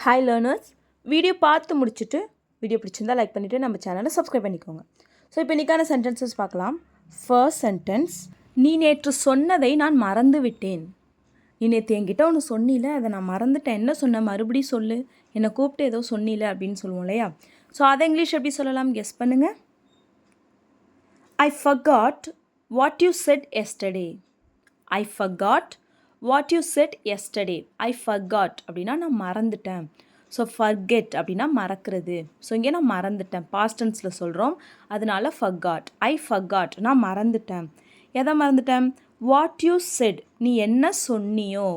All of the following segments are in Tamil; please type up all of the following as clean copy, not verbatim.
ஹாய் லேர்னர்ஸ், வீடியோ பார்த்து முடிச்சுட்டு வீடியோ பிடிச்சிருந்தா லைக் பண்ணிவிட்டு நம்ம சேனலை சப்ஸ்கிரைப் பண்ணிக்கோங்க. ஸோ இப்போ இன்றைக்கான சென்டென்சஸ் பார்க்கலாம். ஃபர்ஸ்ட் சென்டென்ஸ், நீ நேற்று சொன்னதை நான் மறந்து விட்டேன். நீ நேற்று என்கிட்ட ஒன்று சொன்னில, அதை நான் மறந்துட்டேன். என்ன சொன்ன, மறுபடியும் சொல்லு, என்னை கூப்பிட்டு ஏதோ சொன்னில அப்படின்னு சொல்லுவோம் இல்லையா? ஸோ அதை இங்கிலீஷ் எப்படி சொல்லலாம், கெஸ் பண்ணுங்கள். I forgot what you said yesterday. I forgot what you said yesterday. I forgot அப்படின்னா நான் மறந்துட்டேன். ஸோ forget அப்படின்னா மறக்கிறது. ஸோ இங்கே நான் மறந்துட்டேன், பாஸ்ட் டென்ஸில் சொல்கிறோம், அதனால forgot. I forgot, நான் மறந்துட்டேன். எதை மறந்துட்டேன்? What you said, நீ என்ன சொன்னியோ.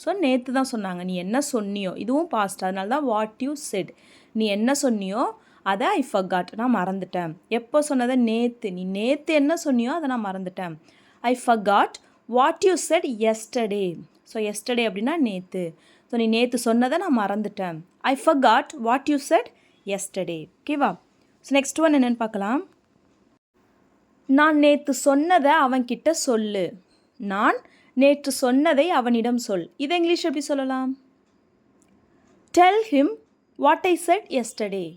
ஸோ நேற்று தான் சொன்னாங்க, நீ என்ன சொன்னியோ, இதுவும் பாஸ்ட், அதனால தான் what you said, நீ என்ன சொன்னியோ அதை I forgot, நான் மறந்துட்டேன். எப்போ சொன்னதை? நேற்று. நீ நேற்று என்ன சொன்னியோ அதை நான் மறந்துட்டேன். I forgot what you said yesterday. So yesterday அப்படின்னா நேற்று. ஸோ நீ நேற்று சொன்னதை நான் மறந்துட்டேன். I forgot what you said yesterday. ஓகேவா? ஸோ நெக்ஸ்ட் ஒன் என்னென்னு பார்க்கலாம். நான் நேற்று சொன்னதை அவன்கிட்ட சொல்லு. நான் நேற்று சொன்னதை அவனிடம் சொல். இதை இங்கிலீஷ் எப்படி சொல்லலாம்? Tell him what I said yesterday.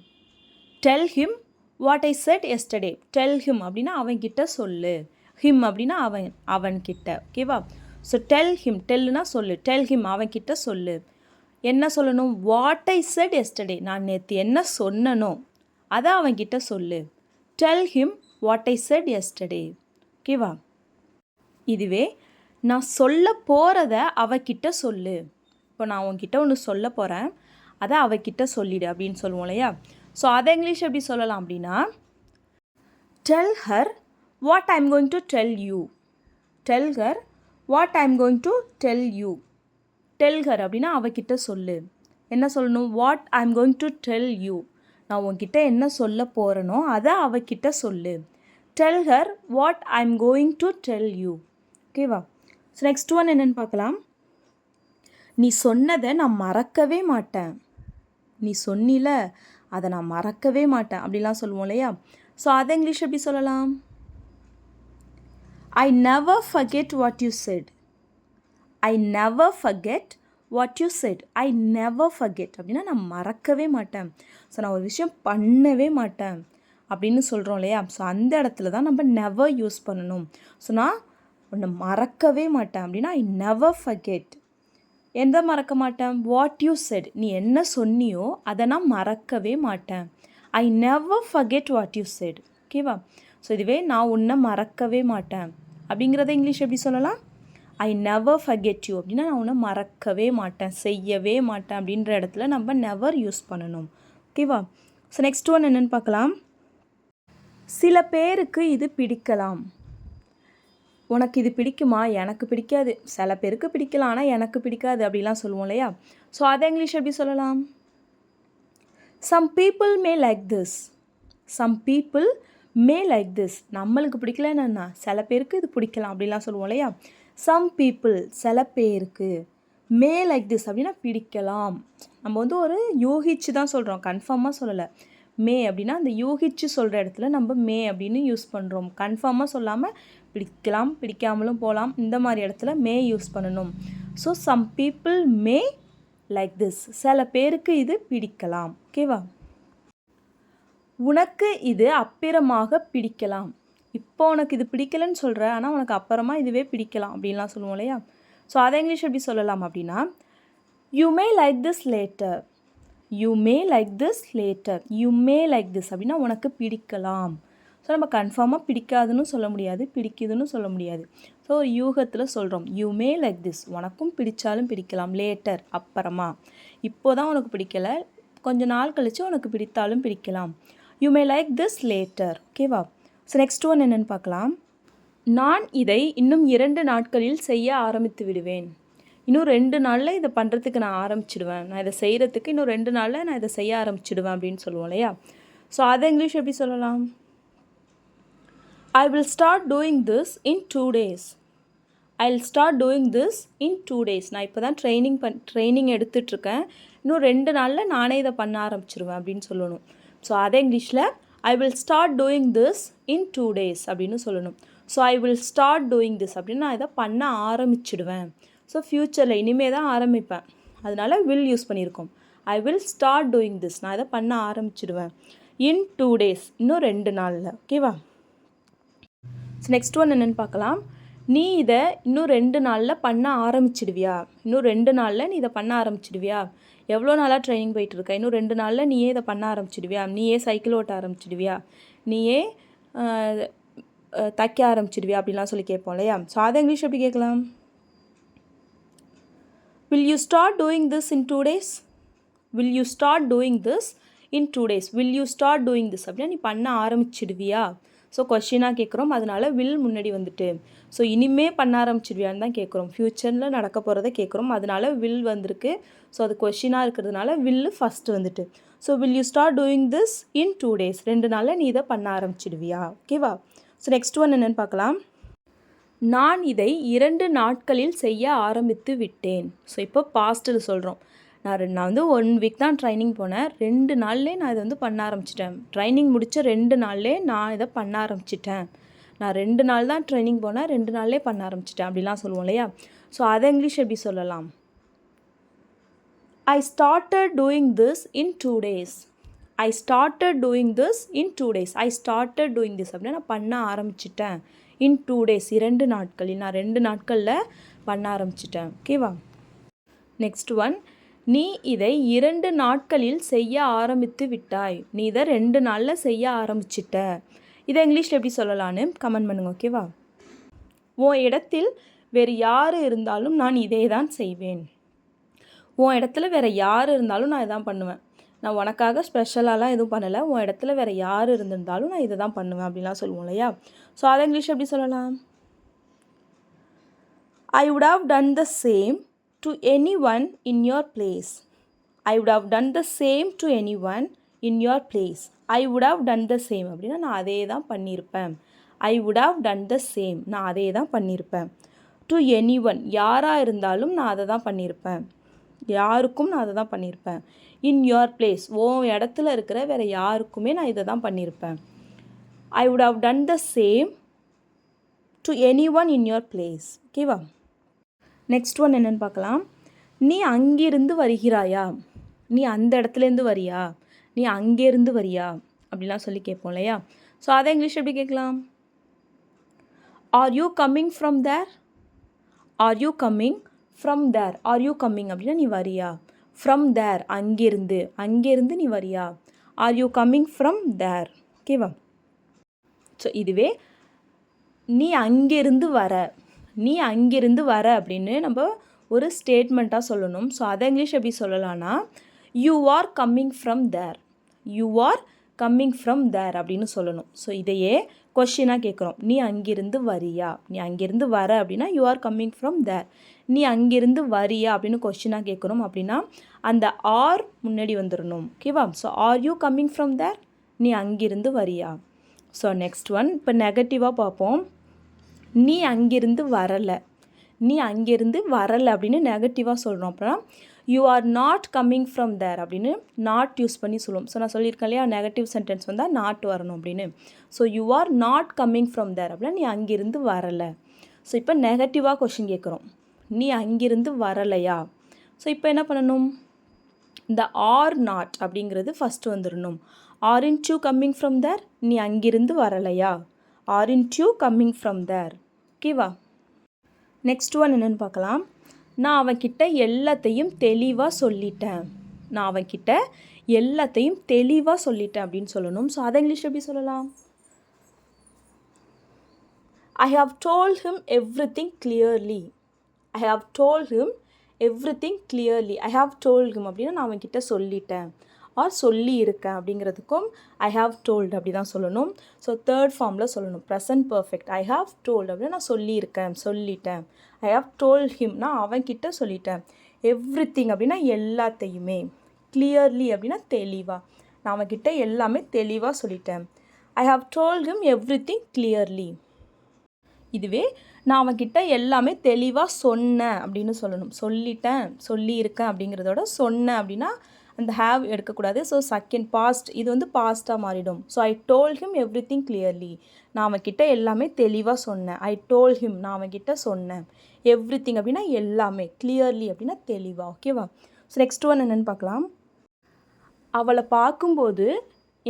Tell him what I said yesterday. Tell him அப்படின்னா அவன்கிட்ட சொல்லு. him அப்படின்னா அவன்கிட்ட. ஓகேவா? ஸோ tell him, tellனா சொல்லு. tell him அவன்கிட்ட சொல்லு. என்ன சொல்லணும்? what I said yesterday, நான் நேற்று என்ன சொன்னனோ அதை அவன்கிட்ட சொல்லு. tell him what I said yesterday. ஓகேவா? இதுவே நான் சொல்ல போகிறத அவகிட்ட சொல்லு. இப்போ நான் உன்கிட்ட ஒன்று சொல்ல போகிறேன், அதை அவகிட்ட சொல்லிடு அப்படின்னு சொல்லுவோம் இல்லையா? ஸோ அதை இங்கிலீஷ் எப்படி சொல்லலாம் அப்படின்னா, tell her what I'm going to tell you. tell her what I'm going to tell you. tell her அப்படின்னா அவகிட்ட சொல்லு. என்ன சொல்லணும்? what I'm going to tell you, நான் உன்கிட்ட என்ன சொல்ல போகிறேனோ அதை அவகிட்ட சொல்லு. tell her what I'm going to tell you. ஓகேவா? ஸோ நெக்ஸ்ட் ஒன் என்னென்னு பார்க்கலாம். நீ சொன்னதை நான் மறக்கவே மாட்டேன். நீ சொன்னில, அதை நான் மறக்கவே மாட்டேன் அப்படிலாம் சொல்லுவோம் இல்லையா? ஸோ அதை இங்கிலீஷ் எப்படி சொல்லலாம்? I never forget what you said. I never forget what you said. I never forget அப்படின்னா நான் மறக்கவே மாட்டேன். ஸோ நான் ஒரு விஷயம் பண்ணவே மாட்டேன் அப்படின்னு சொல்கிறோம் இல்லையா? ஸோ அந்த இடத்துல தான் நம்ம never யூஸ் பண்ணணும். ஸோ நான் ஒன்று மறக்கவே மாட்டேன் அப்படின்னா I never forget. எந்த மறக்க மாட்டேன்? வாட் யூ செட், நீ என்ன சொன்னியோ அதை நான் மறக்கவே மாட்டேன். I never forget what you said. ஓகேவா? ஸோ இதுவே நான் உன்னை மறக்கவே மாட்டேன் அப்படிங்கிறத இங்கிலீஷ் எப்படி சொல்லலாம்? ஐ நெவர் ஃபர்கெட் யூ அப்படின்னா நான் உன்னை மறக்கவே மாட்டேன், செய்யவே மாட்டேன் அப்படின்ற இடத்துல நம்ம நெவர் யூஸ் பண்ணணும். ஓகேவா? ஸோ நெக்ஸ்ட் ஒன் என்னென்னு பார்க்கலாம். சில பேருக்கு இது பிடிக்கலாம். உனக்கு இது பிடிக்குமா? எனக்கு பிடிக்காது. சில பேருக்கு பிடிக்கலாம், ஆனால் எனக்கு பிடிக்காது அப்படிலாம் சொல்லுவோம் இல்லையா? ஸோ அதை இங்கிலீஷ் எப்படி சொல்லலாம்? Some people may like this. Some people may like this. நம்மளுக்கு பிடிக்கலன்னா சில பேருக்கு இது பிடிக்கலாம் அப்படிலாம் சொல்லுவோம் இல்லையா? சம் பீப்புள், சில பேருக்கு, மே லைக் திஸ் அப்படின்னா பிடிக்கலாம். நம்ம வந்து ஒரு யூகிச்சு தான் சொல்கிறோம், கன்ஃபார்மாக சொல்லலை. மே அப்படின்னா அந்த யூகிச்சு சொல்கிற இடத்துல நம்ம மே அப்படின்னு யூஸ் பண்ணுறோம். கன்ஃபார்மாக சொல்லாமல் பிடிக்கலாம், பிடிக்காமலும் போகலாம், இந்த மாதிரி இடத்துல மே யூஸ் பண்ணணும். So some people may like this, சில பேருக்கு இது பிடிக்கலாம். ஓகேவா? உனக்கு இது அப்புறமாக பிடிக்கலாம். இப்போ உனக்கு இது பிடிக்கலன்னு சொல்கிற, ஆனால் உனக்கு அப்புறமா இதுவே பிடிக்கலாம் அப்படின்லாம் சொல்லுவோம் இல்லையா? ஸோ அதை இங்கிலீஷ் எப்படி சொல்லலாம் அப்படின்னா, you may like this later. You may like this later. You may like this அப்படின்னா உனக்கு பிடிக்கலாம். ஸோ நம்ம கன்ஃபார்மாக பிடிக்காதுன்னு சொல்ல முடியாது, பிடிக்குதுன்னு சொல்ல முடியாது. ஸோ ஒரு யூகத்தில் சொல்கிறோம், யூ மே லைக் திஸ், உனக்கும் பிடிச்சாலும் பிடிக்கலாம். லேட்டர் அப்புறமா, இப்போ தான் உனக்கு பிடிக்கலை, கொஞ்சம் நாள் கழித்து உனக்கு பிடித்தாலும் பிடிக்கலாம். You may like this later. ஓகேவா? ஸோ நெக்ஸ்ட் ஒன் என்னென்னு பார்க்கலாம். நான் இதை இன்னும் 2 நாட்களில் செய்ய ஆரம்பித்து விடுவேன். இன்னும் 2 நாளில் இதை பண்ணுறதுக்கு நான் ஆரம்பிச்சிடுவேன். நான் இதை செய்கிறதுக்கு இன்னும் 2 நாளில் நான் இதை செய்ய ஆரம்பிச்சிடுவேன் அப்படின்னு சொல்லுவோம் இல்லையா? ஸோ அதை இங்கிலீஷ் எப்படி சொல்லலாம்? I will start doing this in 2 days. I'll start doing this in 2 days. நான் இப்போ தான் ட்ரைனிங் எடுத்துகிட்ருக்கேன். இன்னும் 2 நாளில் நானே இதை பண்ண ஆரம்பிச்சிடுவேன் அப்படின்னு சொல்லணும். ஸோ அதே இங்கிலீஷில் I will start doing this in 2 days அப்படின்னு சொல்லணும். So I will start doing this அப்படின்னு நான் இதை பண்ண ஆரம்பிச்சிடுவேன். ஸோ ஃப்யூச்சரில் இனிமேல் தான் ஆரம்பிப்பேன், அதனால will யூஸ் பண்ணியிருக்கோம். I will start doing this, நான் இதை பண்ண ஆரம்பிச்சிடுவேன். இன் 2 days, இன்னும் 2 நாளில். ஓகேவா? ஸோ நெக்ஸ்ட் ஒன் என்னென்னு பார்க்கலாம். நீ இதை இன்னும் 2 நாளில் பண்ண ஆரம்பிச்சிடுவியா? இன்னும் 2 நாளில் நீ இதை பண்ண ஆரம்பிச்சிடுவியா? எவ்வளோ நாளாக ட்ரைனிங் போயிட்டுருக்க, இன்னும் 2 நாளில் நீயே இதை பண்ண ஆரம்பிச்சிடுவியா? நீயே சைக்கிள் ஓட்ட ஆரம்பிச்சிடுவியா? நீயே தைக்க ஆரம்பிச்சிடுவியா? அப்படின்லாம் சொல்லி கேட்போம் இல்லையா? ஸோ அதை இங்கிலீஷ் எப்படி கேட்கலாம்? Will you start doing this in 2 days? Will you start doing this in 2 days? Will you start doing this அப்படின்னா நீ பண்ண ஆரம்பிச்சிடுவியா? ஸோ கொஷினாக கேட்குறோம், அதனால் வில் முன்னாடி வந்துட்டு. ஸோ இனிமே பண்ண ஆரம்பிச்சிடுவியான்னு தான் கேட்குறோம், ஃப்யூச்சரில் நடக்க போகிறத கேட்குறோம், அதனால் வில் வந்திருக்கு. ஸோ அது கொஷினாக இருக்கிறதுனால வில்லு ஃபஸ்ட்டு வந்துட்டு. So will you start doing this in 2 days, 2 நாளில் நீ இதை பண்ண ஆரம்பிச்சிடுவியா? ஓகேவா? ஸோ நெக்ஸ்ட் ஒன் என்னென்னு பார்க்கலாம். நான் இதை 2 நாட்களில் செய்ய ஆரம்பித்து விட்டேன். ஸோ இப்போ பாஸ்ட்டில் சொல்கிறோம். நான் வந்து 1 வீக் தான் ட்ரைனிங் போனேன், 2 நாள்லேயே நான் இதை வந்து பண்ண ஆரம்பிச்சிட்டேன். ட்ரைனிங் முடித்த 2 நாள்லேயே நான் இதை பண்ண ஆரம்பிச்சிட்டேன். நான் 2 நாள் தான் ட்ரைனிங் போனேன், 2 நாள்லேயே பண்ண ஆரம்பிச்சிட்டேன் அப்படிலாம் சொல்லுவோம் இல்லையா? ஸோ அதை இங்கிலீஷ் எப்படி சொல்லலாம்? I started doing this in 2 days. I started doing this in 2 days. I started doing this அப்படின்னா நான் பண்ண ஆரம்பிச்சிட்டேன். in 2 days, 2 நாட்களில், நான் 2 நாட்களில் பண்ண ஆரம்பிச்சிட்டேன். ஓகேவா? நெக்ஸ்ட் ஒன், நீ இதை 2 நாட்களில் செய்ய ஆரம்பித்து விட்டாய். நீ இதை 2 நாளில் செய்ய ஆரம்பிச்சிட்ட. இதை இங்கிலீஷில் எப்படி சொல்லலான்னு கமெண்ட் பண்ணுங்க. ஓகேவா? உன் இடத்தில் வேறு யார் இருந்தாலும் நான் இதே தான் செய்வேன். உன் இடத்துல வேறு யார் இருந்தாலும் நான் இதான் பண்ணுவேன். நான் உனக்காக ஸ்பெஷலாலாம் எதுவும் பண்ணலை, உன் இடத்துல வேறு யார் இருந்திருந்தாலும் நான் இதை தான் பண்ணுவேன் அப்படின்லாம் சொல்லுவோம் இல்லையா? ஸோ அதை இங்கிலீஷ் எப்படி சொல்லலாம்? I would have done the same to anyone in your place. I would have done the same to anyone in your place. I would have done the same அப்படின்னா நான் அதே தான் பண்ணியிருப்பேன். I would have done the same, நான் அதே தான் பண்ணியிருப்பேன். to anyone, யாராக இருந்தாலும் நான் அதை தான் பண்ணியிருப்பேன். யாருக்கும் நான் அதை தான் பண்ணியிருப்பேன். in your place, உன் இடத்துல இருக்கிற வேறு யாருக்குமே நான் இதை தான் பண்ணியிருப்பேன். I would have done the same to anyone in your place. ஓகேவா? நெக்ஸ்ட் ஒன் என்னென்னு பார்க்கலாம். நீ அங்கிருந்து வருகிறாயா? நீ அந்த இடத்துலேருந்து வரியா? நீ அங்கேருந்து வரியா? அப்படிலாம் சொல்லி கேட்போம் இல்லையா? ஸோ அதை இங்கிலீஷ் எப்படி கேட்கலாம்? Are you coming from there? Are you coming from there? Are you coming அப்படின்னா நீ வரியா? From there, அங்கேருந்து, அங்கேருந்து நீ வரியா? Are you coming from there? ஓகேவா? ஸோ இதுவே நீ அங்கேருந்து வர, நீ அங்கேருந்து வர அப்படின்னு நம்ம ஒரு ஸ்டேட்மெண்ட்டாக சொல்லணும். ஸோ அதை இங்கிலீஷ் எப்படி சொல்லலாம்னா, you are coming from there, you are coming from there அப்படின்னு சொல்லணும். ஸோ இதையே கொஷினாக கேட்குறோம். நீ அங்கேருந்து வரியா? நீ அங்கேருந்து வர அப்படின்னா you are coming from there. நீ அங்கேருந்து வரியா அப்படின்னு கொஷினாக கேட்குறோம் அப்படின்னா அந்த ஆர் முன்னாடி வந்துடணும். ஓகேவா? So are you coming from there? நீ அங்கேருந்து வரியா? ஸோ நெக்ஸ்ட் ஒன், இப்போ நெகட்டிவாக பார்ப்போம். நீ அங்கேருந்து வரலை, நீ அங்கேருந்து வரலை அப்படின்னு நெகட்டிவாக சொல்கிறோம். அப்புறம் you are not coming from there அப்படின்னு நாட் யூஸ் பண்ணி சொல்லுவோம். ஸோ நான் சொல்லியிருக்கேன் இல்லையா, நெகட்டிவ் சென்டென்ஸ் வந்தால் நாட் வரணும் அப்படின்னு. So you are not coming from there அப்படின்னா நீ அங்கேருந்து வரலை. ஸோ இப்போ நெகட்டிவாக கொஷின் கேட்குறோம், நீ அங்கேருந்து வரலையா? ஸோ இப்போ என்ன பண்ணணும்? இந்த ஆர் நாட் அப்படிங்கிறது ஃபஸ்ட்டு வந்துடணும். ஆர்இன்ட் யூ கம்மிங் ஃப்ரம் தேர்? நீ அங்கிருந்து வரலையா? ஆர்இன்ட் யூ கம்மிங் ஃப்ரம் தேர். ஓகேவா? நெக்ஸ்ட் ஒன் என்னென்னு பார்க்கலாம். நான் அவன்கிட்ட எல்லாத்தையும் தெளிவாக சொல்லிட்டேன். நான் அவன்கிட்ட எல்லாத்தையும் தெளிவாக சொல்லிட்டேன் அப்படின்னு சொல்லணும். ஸோ அதை இங்கிலீஷ் எப்படி சொல்லலாம்? I have told him everything clearly. I have told him everything clearly. I have told him அப்படின்னா நான் அவன்கிட்ட சொல்லிட்டேன் ஆர் சொல்லி இருக்கேன் அப்படிங்கிறதுக்கும் I have told அப்படி தான் சொல்லணும். ஸோ தேர்ட் ஃபார்மில் சொல்லணும், present perfect. I have told அப்படின்னா நான் சொல்லியிருக்கேன், சொல்லிட்டேன். I have told him நான் அவன்கிட்ட சொல்லிட்டேன். எவ்ரிதிங் அப்படின்னா எல்லாத்தையுமே. கிளியர்லி அப்படின்னா தெளிவாக, நான் அவன்கிட்ட எல்லாமே தெளிவாக சொல்லிட்டேன். I have told him everything clearly. இதுவே நான் அவன்கிட்ட எல்லாமே தெளிவாக சொன்னேன் அப்படின்னு சொல்லணும். சொல்லிட்டேன், சொல்லியிருக்கேன் அப்படிங்கிறதோட சொன்னேன் அப்படின்னா அந்த ஹேவ் எடுக்கக்கூடாது. ஸோ செகண்ட் பாஸ்ட், இது வந்து பாஸ்ட்டாக மாறிடும். So I told him everything clearly, நான் அவன்கிட்ட எல்லாமே தெளிவாக சொன்னேன். ஐ டோல்ட் ஹிம், நான் அவன்கிட்ட சொன்னேன். எவ்ரிதிங் அப்படின்னா எல்லாமே, கிளியர்லி அப்படின்னா தெளிவாக. ஓகேவா? ஸோ நெக்ஸ்ட் ஒன் என்னென்னு பார்க்கலாம். அவளை பார்க்கும்போது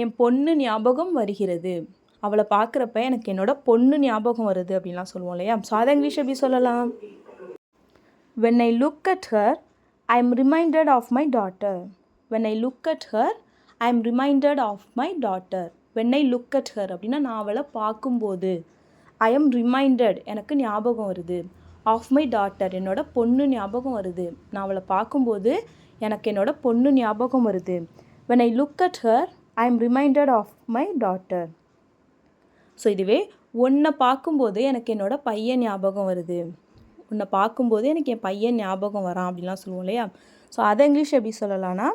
என் பொண்ணு ஞாபகம் வருகிறது. அவளை பார்க்குறப்ப எனக்கு என்னோட பொண்ணு ஞாபகம் வருது அப்படின்லாம் சொல்லுவோம் இல்லையா? ஸோ அதை இங்கிலீஷ் எப்படி சொல்லலாம்? When I look at her, I am reminded of my daughter. When I look at her, I am reminded of my daughter. When I look at her அப்படின்னா நான் அவளை பார்க்கும்போது I am reminded எனக்கு ஞாபகம் வருது. Of my daughter என்னோட பொண்ணு ஞாபகம் வருது. நான் அவளை பார்க்கும்போது எனக்கு என்னோட பொண்ணு ஞாபகம் வருது. When I look at her, I am reminded of my daughter. So இதுவே உன்னை பார்க்கும்போது எனக்கு என்னோட பையன் ஞாபகம் வருது. உன்னை பார்க்கும்போது எனக்கு என் பையன் ஞாபகம் வரான் அப்படின்லாம் சொல்லுவோம் இல்லையா? ஸோ அதை இங்கிலீஷ் எப்படி சொல்லலாம்னா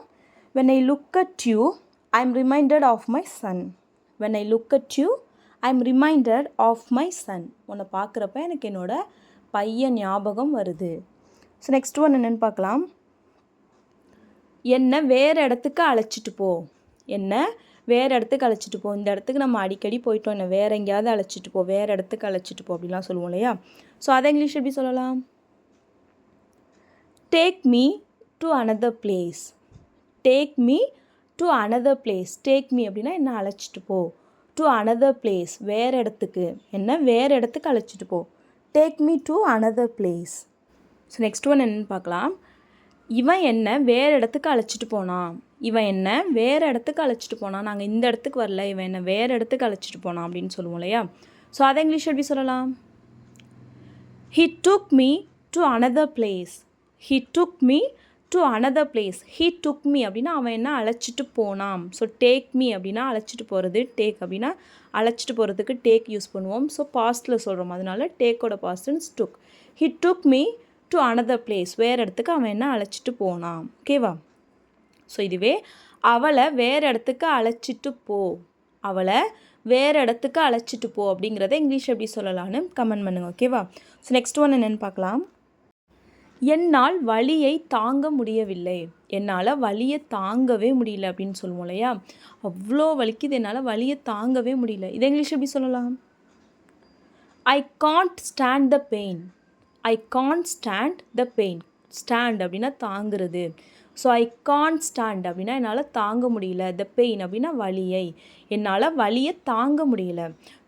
when I look at you, I am reminded of my son. When I look at you, I am reminded of my son. உன்னை பார்க்குறப்ப எனக்கு என்னோட பையன் ஞாபகம் வருது. ஸோ நெக்ஸ்ட் ஒன் என்னென்னு பார்க்கலாம். என்னை வேறு இடத்துக்கு அழைச்சிட்டு போ. என்னை வேறு இடத்துக்கு அழைச்சிட்டு போ. இந்த இடத்துக்கு நம்ம அடிக்கடி போயிட்டோம், என்னை வேறு எங்கேயாவது அழைச்சிட்டு போ, வேறு இடத்துக்கு அழைச்சிட்டு போ அப்படிலாம் சொல்லுவோம் இல்லையா? ஸோ அதை இங்கிலீஷ் எப்படி சொல்லலாம்? Take me to another place. Take me to another place. Take me அப்படின்னா என்ன அழைச்சிட்டு போ. டு another place வேறு இடத்துக்கு, என்ன வேறு இடத்துக்கு அழைச்சிட்டு போ. Take me to another place. So next one என்னென்னு பார்க்கலாம். இவன் என்ன வேறு இடத்துக்கு அழைச்சிட்டு போனான். இவன் என்ன வேறு இடத்துக்கு அழைச்சிட்டு போனான். நாங்கள் இந்த இடத்துக்கு வரல, இவன் என்ன வேறு இடத்துக்கு அழைச்சிட்டு போனான் அப்படின்னு சொல்லுவோம் இல்லையா? ஸோ அதை இங்கிலீஷ் எப்படி சொல்லலாம்? He took me to another place. He took me to another place. He took me அப்படின்னா அவன் என்ன அழைச்சிட்டு போனான். ஸோ டேக் மீ அப்படின்னா அழைச்சிட்டு போகிறது, டேக் அப்படின்னா அழைச்சிட்டு போகிறதுக்கு டேக் யூஸ் பண்ணுவோம். ஸோ பாஸ்ட்டில் சொல்கிறோம், அதனால டேக்கோட பாஸ்டன்ஸ் took. He took me to another place. வேறு இடத்துக்கு அவன் என்ன அழைச்சிட்டு போனான். ஓகேவா? ஸோ இதுவே அவளை வேறு இடத்துக்கு அழைச்சிட்டு போ. அவளை வேறு இடத்துக்கு அழைச்சிட்டு போ அப்படிங்கிறத இங்கிலீஷ் எப்படி சொல்லலான்னு கமெண்ட் பண்ணுங்கள். ஓகேவா? ஸோ நெக்ஸ்ட் ஒன் என்னென்னு பார்க்கலாம். என்னால் வலியை தாங்க முடியவில்லை. என்னால் வலியை தாங்கவே முடியல அப்படின்னு சொல்லுவோம் இல்லையா? அவ்வளோ வலிக்குது, என்னால் வலியை தாங்கவே முடியல. இதை இங்கிலீஷ் எப்படி சொல்லலாம்? I can't stand the pain. I can't stand the pain. Stand அப்படின்னா தாங்கிறது. ஸோ ஐ காண்ட் ஸ்டாண்ட் அப்படின்னா என்னால் தாங்க முடியல. த பெயின் அப்படின்னா வலியை, என்னால் வலியை தாங்க முடியல.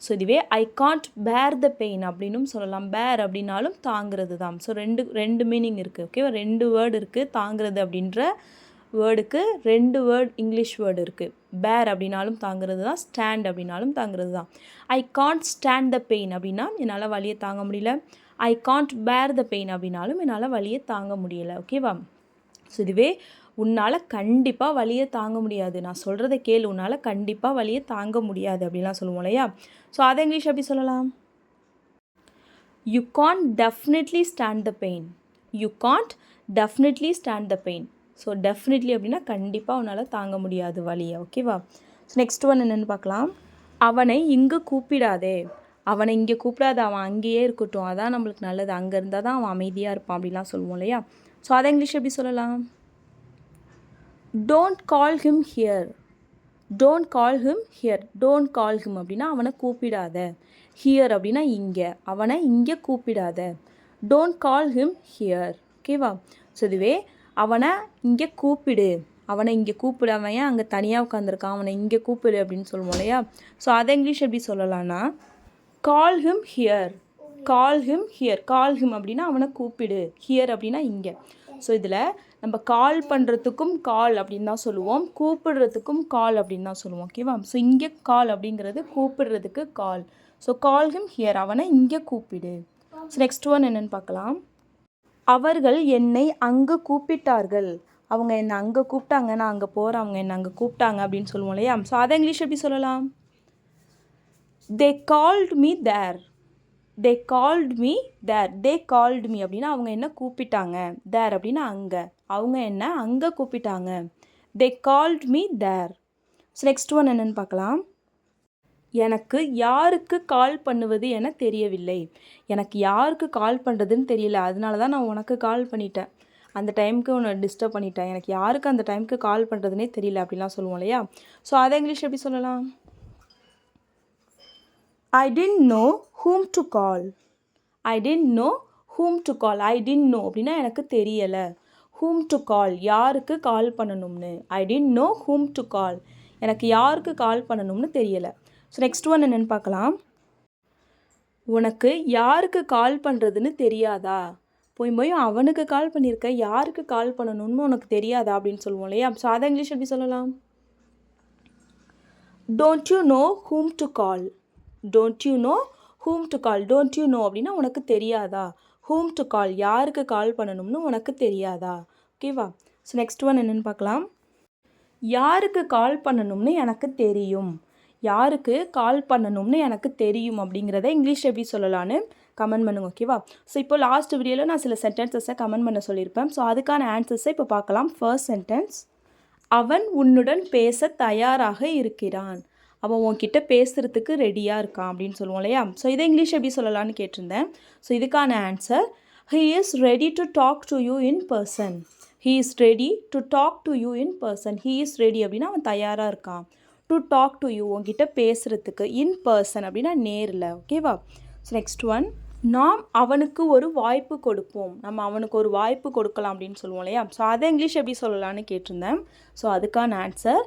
ஸோ இதுவே ஐ காண்ட் பேர் த பெயின் அப்படின்னும் சொல்லலாம். பேர் அப்படின்னாலும் தாங்கிறது தான். ஸோ ரெண்டு மீனிங் இருக்குது. ஓகேவா? ரெண்டு வேர்டு இருக்குது. தாங்கிறது அப்படின்ற வேர்டுக்கு ரெண்டு வேர்டு இங்கிலீஷ் வேர்டு இருக்குது. பேர் அப்படின்னாலும் தாங்கிறது தான், ஸ்டாண்ட் அப்படின்னாலும் தாங்கிறது தான். I can't stand the pain அப்படின்னா என்னால் வலியை தாங்க முடியல. ஐ காண்ட் பேர் த பெயின் அப்படின்னாலும் என்னால் வலியை தாங்க முடியலை. ஓகேவா? ஸோ இதுவே உன்னால் கண்டிப்பாக வலியை தாங்க முடியாது, நான் சொல்கிறத கேளு, உன்னால் கண்டிப்பாக வலியை தாங்க முடியாது அப்படின்லாம் சொல்லுவோம் இல்லையா? ஸோ அதை இங்கிலீஷ் எப்படி சொல்லலாம்? You can't definitely stand the pain. You can't definitely stand the pain. So definitely அப்படின்னா கண்டிப்பாக உன்னால் தாங்க முடியாது வலியை. ஓகேவா? ஸோ நெக்ஸ்ட் ஒன் என்னென்னு பார்க்கலாம். அவனை இங்கு கூப்பிடாதே. அவனை இங்கே கூப்பிடாத, அவன் அங்கேயே இருக்கட்டும், அதான் நம்மளுக்கு நல்லது, அங்கே இருந்தால் தான் அவன் அமைதியாக இருப்பான் அப்படிலாம் சொல்லுவோம் இல்லையா? ஸோ அதை இங்கிலீஷ் எப்படி சொல்லலாம்? Don't call him here. Don't call him here. Don't call him அப்படின்னா அவனை கூப்பிடாத. ஹியர் அப்படின்னா இங்கே, அவனை இங்கே கூப்பிடாத. Don't call him here. ஓகேவா? ஸோ இதுவே அவனை இங்கே கூப்பிடு, அவனை இங்கே கூப்பிடு, அவன் ஏன் அங்கே தனியாக உட்காந்துருக்கான், அவனை இங்கே கூப்பிடு அப்படின்னு சொல்லுவோம் இல்லையா? ஸோ அதை இங்கிலீஷ் எப்படி சொல்லலாம்னா கால் him here. Call him here. Call him அப்படின்னா அவனை கூப்பிடு, ஹியர் அப்படின்னா இங்கே. ஸோ இதில் நம்ம கால் பண்ணுறதுக்கும் கால் அப்படின்னு தான் சொல்லுவோம், கூப்பிடுறதுக்கும் கால் அப்படின்னு தான் சொல்லுவோம். ஓகேவா? ஸோ இங்கே கால் அப்படிங்கிறது கூப்பிடுறதுக்கு கால். ஸோ கால் ஹிம் ஹியர், அவனை இங்கே கூப்பிடு. ஸோ நெக்ஸ்ட் ஒன் என்னென்னு பார்க்கலாம். அவர்கள் என்னை அங்கே கூப்பிட்டார்கள். அவங்க என்னை அங்கே கூப்பிட்டாங்க, நான் அங்கே போகிறேன், அவங்க என்னை அங்கே கூப்பிட்டாங்க அப்படின்னு சொல்லுவோம் இல்லையா? ஸோ அதை இங்கிலீஷ் எப்படி சொல்லலாம்? They called me there. They called me there. They called me அப்படின்னா அவங்க என்ன கூப்பிட்டாங்க. தேர் அப்படின்னா அங்கே, அவங்க என்ன அங்கே கூப்பிட்டாங்க. They called me there. So next one என்னென்னு பார்க்கலாம். எனக்கு யாருக்கு கால் பண்ணுவது என தெரியவில்லை. எனக்கு யாருக்கு கால் பண்ணுறதுன்னு தெரியல, அதனால தான் நான் உனக்கு கால் பண்ணிட்டேன், அந்த டைமுக்கு உன்னை டிஸ்டர்ப் பண்ணிட்டேன், எனக்கு யாருக்கு அந்த டைமுக்கு கால் பண்ணுறதுனே தெரியல அப்படிலாம் சொல்லுவோம் இல்லையா? ஸோ அதை இங்கிலீஷ் எப்படி சொல்லலாம்? I didn't know whom to call. I didn't know whom to call. I didn't know அப்படின்னா எனக்கு தெரியலை. whom to call, யாருக்கு கால் பண்ணணும்னு. I didn't know whom to call, எனக்கு யாருக்கு கால் பண்ணணும்னு தெரியலை. ஸோ நெக்ஸ்ட் ஒன் என்னென்னு பார்க்கலாம். உனக்கு யாருக்கு கால் பண்ணுறதுன்னு தெரியாதா? போய் அவனுக்கு கால் பண்ணியிருக்க, யாருக்கு கால் பண்ணணும்னு உனக்கு தெரியாதா அப்படின்னு சொல்லுவோம் இல்லையா? ஸோ அதை இங்கிலீஷ் எப்படி சொல்லலாம்? Don't you know whom to call? Don't you know whom to call? Don't you know அப்படின்னா உனக்கு தெரியாதா? whom to call, யாருக்கு கால் பண்ணணும்னு உனக்கு தெரியாதா? ஓகேவா? ஸோ நெக்ஸ்ட் ஒன் என்னென்னு பார்க்கலாம். யாருக்கு கால் பண்ணணும்னு எனக்கு தெரியும். யாருக்கு கால் பண்ணணும்னு எனக்கு தெரியும் அப்படிங்கிறத இங்கிலீஷ் எப்படி சொல்லலான்னு கமெண்ட் பண்ணுங்க. ஓகேவா? ஸோ இப்போ லாஸ்ட் வீடியோவில் நான் சில சென்டென்சஸை கமெண்ட் பண்ண சொல்லியிருப்பேன். ஸோ அதுக்கான ஆன்சர்ஸை இப்போ பார்க்கலாம். ஃபர்ஸ்ட் சென்டென்ஸ், அவன் உன்னுடன் பேச தயாராக இருக்கிறான். அவன் உன்கிட்ட பேசுகிறதுக்கு ரெடியாக இருக்கான் அப்படின்னு சொல்லுவோம் இல்லையா? ஸோ இதை இங்கிலீஷ் எப்படி சொல்லலான்னு கேட்டிருந்தேன். ஸோ இதுக்கான answer, he is ready to talk to you in person. he is ready to talk to you in person. he is ready அப்படின்னா அவன் தயாராக இருக்கான். டு டாக் டு யூ, உங்ககிட்ட பேசுகிறதுக்கு. இன் பர்சன் அப்படின்னா நேரில். ஓகேவா? ஸோ நெக்ஸ்ட் ஒன், நாம் அவனுக்கு ஒரு வாய்ப்பு கொடுப்போம். நம்ம அவனுக்கு ஒரு வாய்ப்பு கொடுக்கலாம் அப்படின்னு சொல்லுவோம் இல்லையா? ஸோ அதை இங்கிலீஷ் எப்படி சொல்லலான்னு கேட்டிருந்தேன். ஸோ அதுக்கான answer,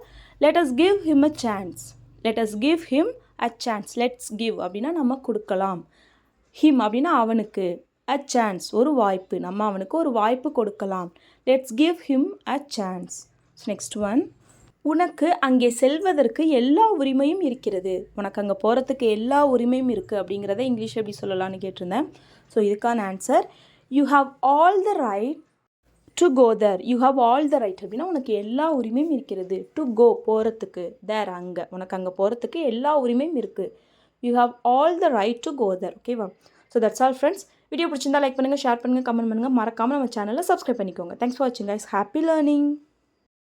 let us give him a chance. let us give him a chance. let's give அப்படின்னா நம்ம கொடுக்கலாம். him அப்படின்னா அவனுக்கு, a chance ஒரு வாய்ப்பு, நம்ம அவனுக்கு ஒரு வாய்ப்பு கொடுக்கலாம். let's give him a chance. So next one, உனக்கு அங்கே செல்வதற்கு எல்லா உரிமையும் இருக்கிறது. உனக்கு அங்கே போகிறதுக்கு எல்லா உரிமையும் இருக்குது அப்படிங்கிறத இங்கிலீஷ் எப்படி சொல்லலான்னு கேட்டிருந்தேன். ஸோ இதுக்கான answer, you have all the right to go there. You have all the right அப்படின்னா உனக்கு எல்லா உரிமையும் இருக்கிறது. டு கோ போகிறதுக்கு, தேர் அங்கே, உனக்கு அங்கே போகிறதுக்கு எல்லா உரிமையும் இருக்குது. You have all the right to go there. ஓகேவா? So that's all friends. Video பிடிச்சிருந்தா லைக் பண்ணுங்கள், ஷேர் பண்ணுங்கள், கமெண்ட் பண்ணுங்கள். மறக்காமல் நம்ம சேனலை சப்ஸ்கிரைப் பண்ணிக்கோங்க. தேங்க்ஸ் ஃபார் வாட்சிங் கைஸ். Happy learning.